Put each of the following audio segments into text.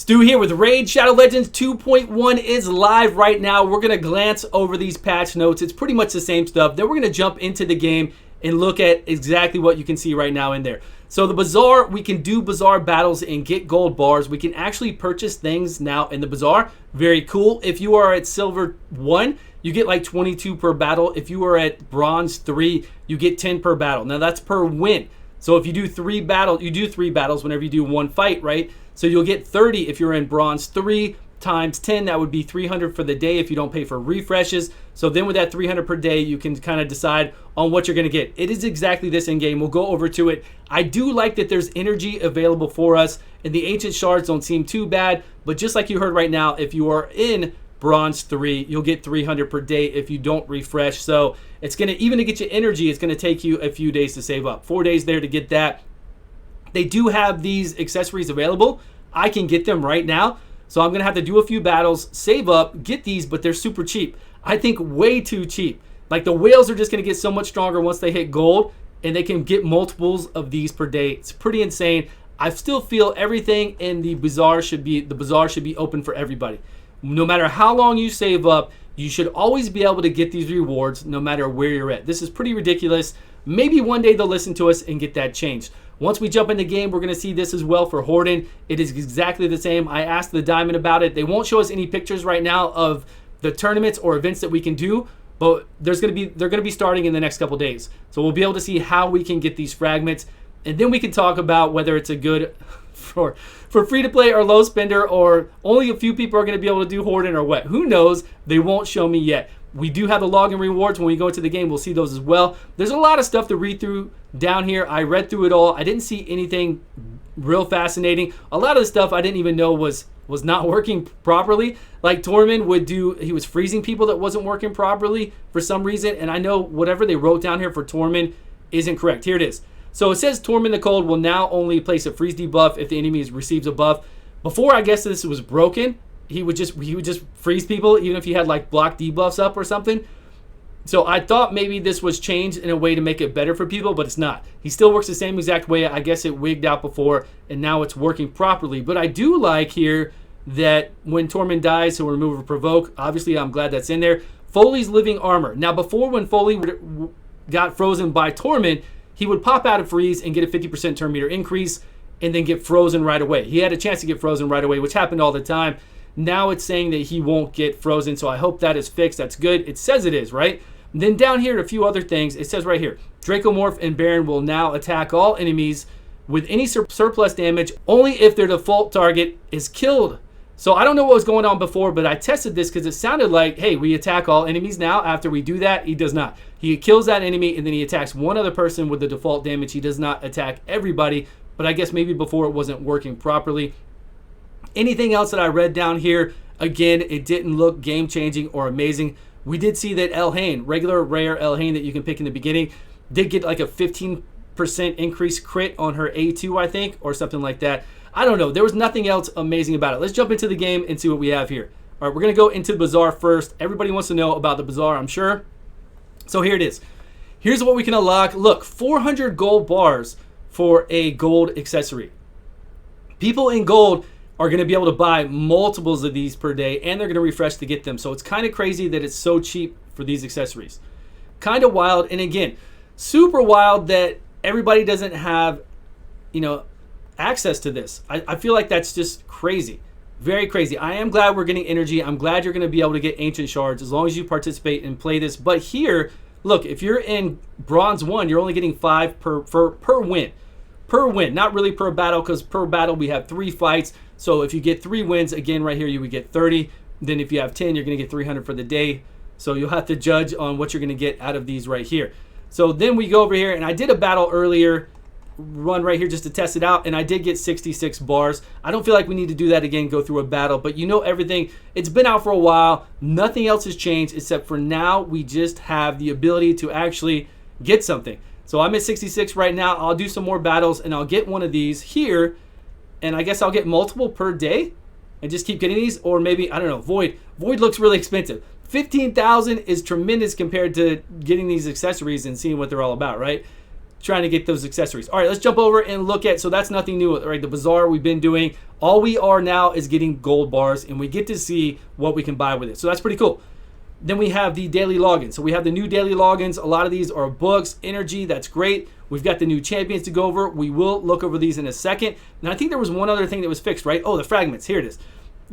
Stu here with Raid Shadow Legends 2.1 is live right now. We're going to glance over these patch notes. It's pretty much the same stuff. Then we're going to jump into the game and look at exactly what you can see right now in there. So the Bazaar, we can do Bazaar battles and get gold bars. We can actually purchase things now in the Bazaar. Very cool. If you are at Silver 1, you get like 22 per battle. If you are at Bronze 3, you get 10 per battle. Now that's per win. So if you do three battles whenever you do one fight, right? So you'll get 30 if you're in Bronze 3 times 10. That would be 300 for the day if you don't pay for refreshes. So then with that 300 per day, you can kind of decide on what you're going to get. It is exactly this in game. We'll go over to it. I do like that there's energy available for us, and the ancient shards don't seem too bad. But just like you heard right now, if you are in Bronze 3, you'll get 300 per day if you don't refresh. So it's going to, even to get you energy, it's going to take you a few days to save up. 4 days there to get that. They do have these accessories available. I can get them right now. So I'm going to have to do a few battles, save up, get these, but they're super cheap. I think way too cheap. Like the whales are just going to get so much stronger once they hit gold, and they can get multiples of these per day. It's pretty insane. I still feel everything in the bazaar should be open for everybody. No matter how long you save up, you should always be able to get these rewards no matter where you're at. This is pretty ridiculous. Maybe one day they'll listen to us and get that changed. Once we jump in the game, we're going to see this as well for Horden. It is exactly the same. I asked the Diamond about it. They won't show us any pictures right now of the tournaments or events that we can do, but they're going to be starting in the next couple days. So we'll be able to see how we can get these fragments, and then we can talk about whether it's a good for free to play or low spender, or only a few people are going to be able to do Horden or what. Who knows? They won't show me yet. We do have the login rewards. When we go into the game, we'll see those as well. There's a lot of stuff to read through down here. I read through it all. I didn't see anything real fascinating. A lot of the stuff I didn't even know was not working properly. Like Tormund he was freezing people that wasn't working properly for some reason. And I know whatever they wrote down here for Tormund isn't correct. Here it is. So it says Tormund the Cold will now only place a freeze debuff if the enemy receives a buff. Before, I guess this was broken. He would just freeze people even if he had like block debuffs up or something. So I thought maybe this was changed in a way to make it better for people, but it's not. He still works the same exact way. I guess it wigged out before, and now it's working properly. But I do like here that when Tormund dies, he'll remove or provoke. Obviously, I'm glad that's in there. Foley's living armor. Now, before, when Foley got frozen by Tormund, he would pop out of freeze and get a 50% turn meter increase and then get frozen right away. He had a chance to get frozen right away, which happened all the time. Now it's saying that he won't get frozen, so I hope that is fixed. That's good. It says it is, right? And then down here, a few other things. It says right here, Dracomorph and Baron will now attack all enemies with any surplus damage only if their default target is killed. So I don't know what was going on before, but I tested this because it sounded like, hey, we attack all enemies now. After we do that, he does not. He kills that enemy, and then he attacks one other person with the default damage. He does not attack everybody, but I guess maybe before it wasn't working properly. Anything else that I read down here, again, it didn't look game-changing or amazing. We did see that Elhain, regular rare Elhain that you can pick in the beginning, did get like a 15% increase crit on her A2, I think, or something like that. I don't know. There was nothing else amazing about it. Let's jump into the game and see what we have here. All right, we're going to go into the Bazaar first. Everybody wants to know about the Bazaar, I'm sure. So here it is. Here's what we can unlock. Look, 400 gold bars for a gold accessory. People in gold are going to be able to buy multiples of these per day, and they're going to refresh to get them. So it's kind of crazy that it's so cheap for these accessories. Kind of wild, and again, super wild that everybody doesn't have, access to this. I feel like that's just crazy. Very crazy. I am glad we're getting energy. I'm glad you're going to be able to get ancient shards as long as you participate and play this. But here, look, if you're in Bronze 1, you're only getting 5 per win. Per win, not really per battle, because per battle we have 3 fights. So if you get 3 wins, again, right here, you would get 30. Then if you have 10, you're going to get 300 for the day. So you'll have to judge on what you're going to get out of these right here. So then we go over here, and I did a battle earlier, run right here just to test it out, and I did get 66 bars. I don't feel like we need to do that again, go through a battle, but you know everything. It's been out for a while. Nothing else has changed, except for now we just have the ability to actually get something. So I'm at 66 right now. I'll do some more battles, and I'll get one of these here, and I guess I'll get multiple per day and just keep getting these. Or maybe, I don't know, Void. Void looks really expensive. 15,000 is tremendous compared to getting these accessories and seeing what they're all about, right? trying to get those accessories. All right, let's jump over and look at, so that's nothing new, right? The bazaar we've been doing. All we are now is getting gold bars, and we get to see what we can buy with it. So that's pretty cool. Then we have the daily logins. So we have the new daily logins. A lot of these are books, energy. That's great. We've got the new champions to go over. We will look over these in a second. And I think there was one other thing that was fixed, right? Oh, the fragments. Here it is.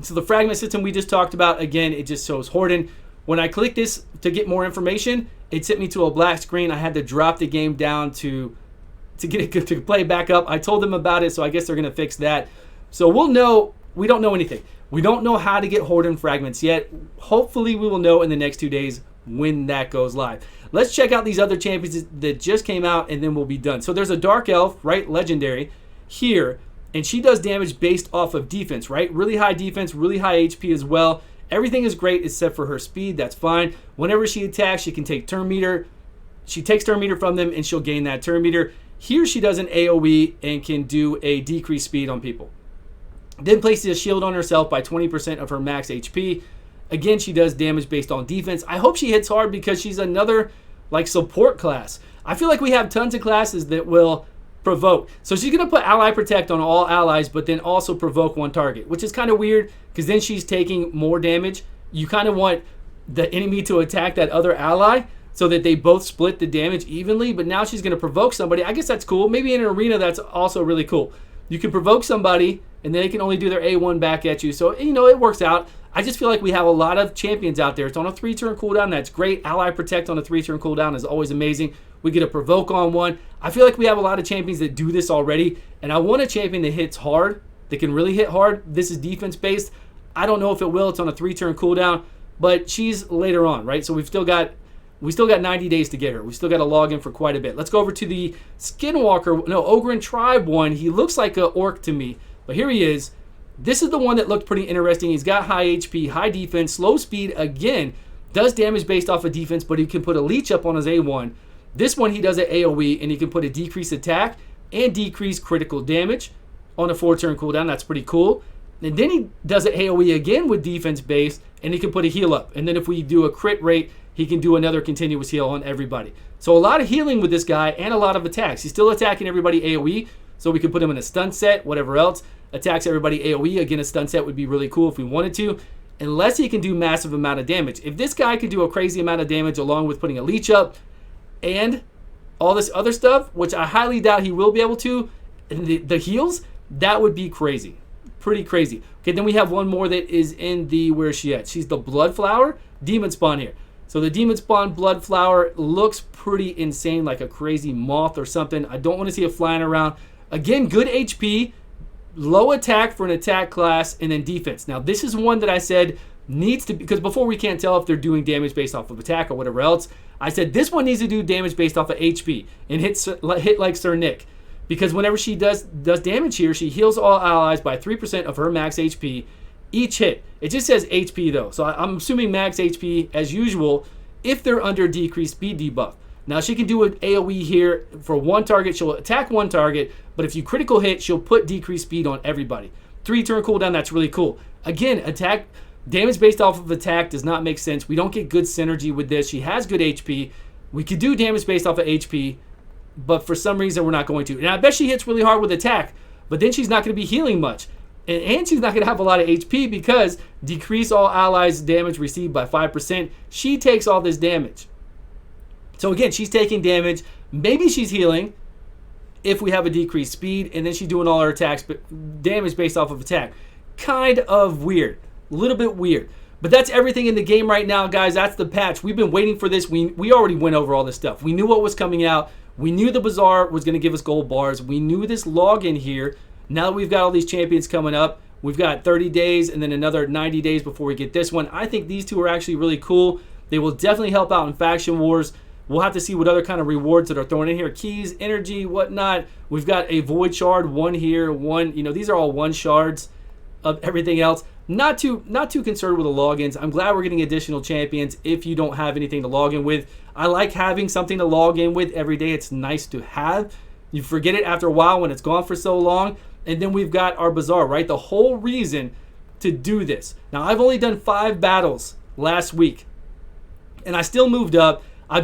So the fragment system we just talked about, again, it just shows Horden. When I click this to get more information, it sent me to a black screen. I had to drop the game down to get it to play back up. I told them about it, so I guess they're going to fix that. So we'll know. We don't know anything. We don't know how to get Horden fragments yet. Hopefully we will know in the next 2 days when that goes live. Let's check out these other champions that just came out, and then we'll be done. So there's a Dark Elf, right, legendary, here, and she does damage based off of defense, right? Really high defense, really high HP as well. Everything is great except for her speed. That's fine. Whenever she attacks, she can take turn meter. She takes turn meter from them, and she'll gain that turn meter. Here she does an AoE and can do a decreased speed on people. Then places a shield on herself by 20% of her max HP. Again, she does damage based on defense. I hope she hits hard because she's another like support class. I feel like we have tons of classes that will provoke. So she's going to put ally protect on all allies, but then also provoke one target, which is kind of weird because then she's taking more damage. You kind of want the enemy to attack that other ally so that they both split the damage evenly, but now she's going to provoke somebody. I guess that's cool. Maybe in an arena that's also really cool. You can provoke somebody and they can only do their A1 back at you. So, you know, it works out. I just feel like we have a lot of champions out there. It's on a 3-turn cooldown. That's great. Ally Protect on a 3-turn cooldown is always amazing. We get a Provoke on one. I feel like we have a lot of champions that do this already. And I want a champion that hits hard, that can really hit hard. This is defense-based. I don't know if it will. It's on a 3-turn cooldown. But she's later on, right? So we still got 90 days to get her. We still got to log in for quite a bit. Let's go over to the Skinwalker, Ogryn Tribe one. He looks like an orc to me. But here he is. This is the one that looked pretty interesting. He's got high HP, high defense, slow speed. Again, does damage based off of defense, but he can put a leech up on his A1. This one, he does an AoE, and he can put a decreased attack and decreased critical damage on a 4-turn cooldown. That's pretty cool. And then he does an AoE again with defense based, and he can put a heal up. And then if we do a crit rate, he can do another continuous heal on everybody. So a lot of healing with this guy and a lot of attacks. He's still attacking everybody AoE, so we can put him in a stun set, whatever else. Attacks everybody AoE. Again, a stun set would be really cool if we wanted to, unless he can do massive amount of damage. If this guy could do a crazy amount of damage along with putting a leech up and all this other stuff, which I highly doubt he will be able to, and the heals, that would be crazy. Pretty crazy. Okay, then we have one more that is in the, where is she at? She's the Bloodflower Demon Spawn here. So the Demon Spawn Bloodflower looks pretty insane, like a crazy moth or something. I don't want to see it flying around. Again, good HP, low attack for an attack class, and then defense. Now, this is one that I said needs to be, because before we can't tell if they're doing damage based off of attack or whatever else. I said this one needs to do damage based off of HP and hit like Sir Nick. Because whenever she does damage here, she heals all allies by 3% of her max HP each hit. It just says HP though, so I'm assuming max HP as usual if they're under decreased speed debuff. Now she can do an AoE here for one target. She'll attack one target, but if you critical hit, she'll put decreased speed on everybody. 3-turn cooldown, that's really cool. Again, attack damage based off of attack does not make sense. We don't get good synergy with this. She has good HP. We could do damage based off of HP, but for some reason we're not going to. And I bet she hits really hard with attack, but then she's not going to be healing much. And she's not going to have a lot of HP because decrease all allies damage received by 5%. She takes all this damage. So again, she's taking damage. Maybe she's healing if we have a decreased speed, and then she's doing all her attacks, but damage based off of attack. Kind of weird. A little bit weird. But that's everything in the game right now, guys. That's the patch. We've been waiting for this. We already went over all this stuff. We knew what was coming out. We knew the Bazaar was going to give us gold bars. We knew this login here. Now that we've got all these champions coming up, we've got 30 days and then another 90 days before we get this one. I think these two are actually really cool. They will definitely help out in Faction Wars. We'll have to see what other kind of rewards that are thrown in here. Keys, energy, whatnot. We've got a Void Shard, one here, one, these are all one shards of everything else. Not too concerned with the logins. I'm glad we're getting additional champions if you don't have anything to log in with. I like having something to log in with every day. It's nice to have. You forget it after a while when it's gone for so long. And then we've got our Bazaar, right? The whole reason to do this. Now, I've only done 5 battles last week, and I still moved up. I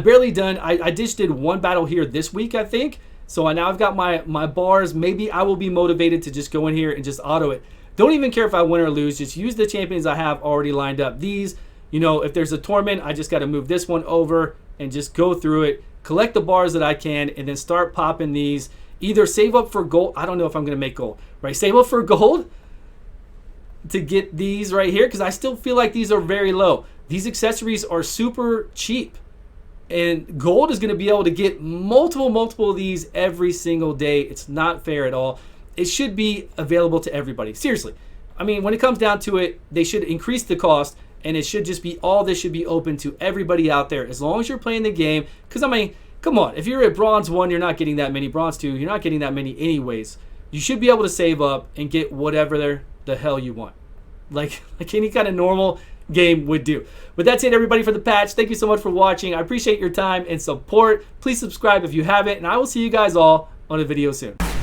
just did one battle here this week, I think. So now I've got my bars. Maybe I will be motivated to just go in here and just auto it. Don't even care if I win or lose. Just use the champions I have already lined up. These, you know, if there's a tournament, I just got to move this one over and just go through it, collect the bars that I can, and then start popping these. Either save up for gold. I don't know if I'm going to make gold, right? Save up for gold to get these right here, because I still feel like these are very low. These accessories are super cheap. And gold is going to be able to get multiple of these every single day. It's not fair at all. It should be available to everybody. Seriously. I mean, when it comes down to it, they should increase the cost, and it should just be, all this should be open to everybody out there as long as you're playing the game. Because, I mean, come on. If you're at Bronze 1, you're not getting that many. Bronze 2, you're not getting that many anyways. You should be able to save up and get whatever the hell you want. Like any kind of normal game would do. But that's it, everybody, for the patch. Thank you so much for watching. I appreciate your time and support. Please subscribe if you haven't, and I will see you guys all on a video soon.